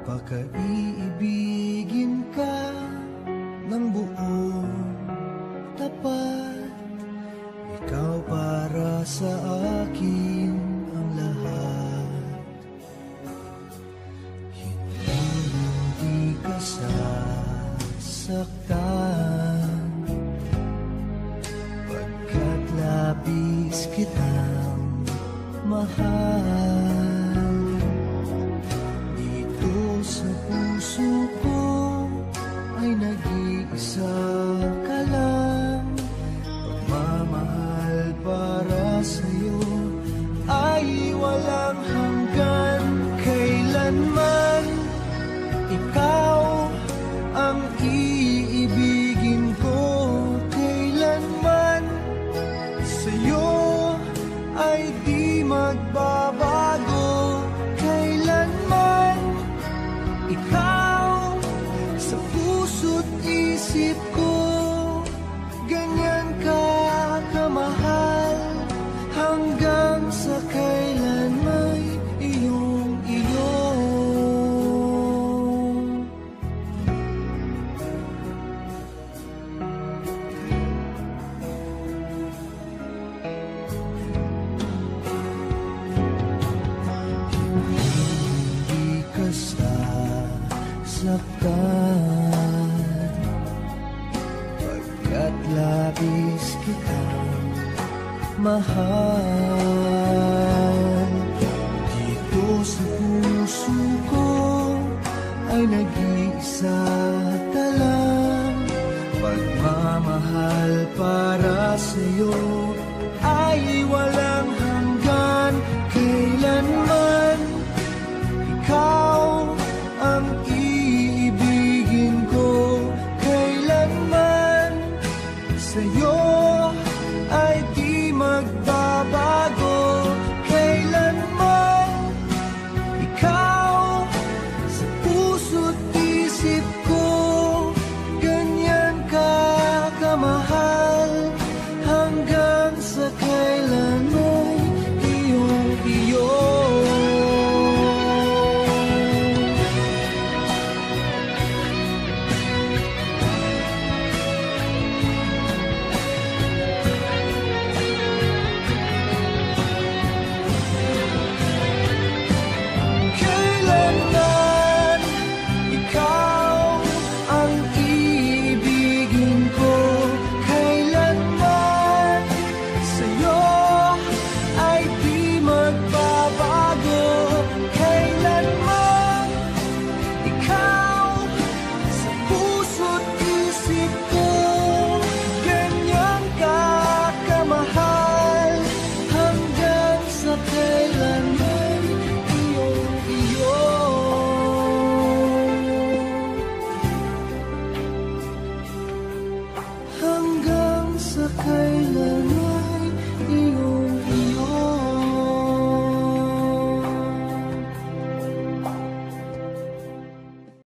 Baka iibigin ka ng buong tapat. Ikaw para sa akin ang lahat. Hindi ka sasaktan, pagkat labis kitang mahal. Dito sa puso ko ay nag-iisa ka lang. Pagmamahal para sa'yo ay walang hanggan. Kailanman ikaw ang iibigin ko. Kailanman sa'yo ay di magbabago. Kailanman ikaw sa puso't isip ko. Ganyan ka kamahal, hanggang sa kailan may iyong-iyo. Hindi ka sasaktan, pagkat labis kitang mahal. Dito sa puso ko ay nag-iisa ka lang. Pagmamahal para sa'yo ay wala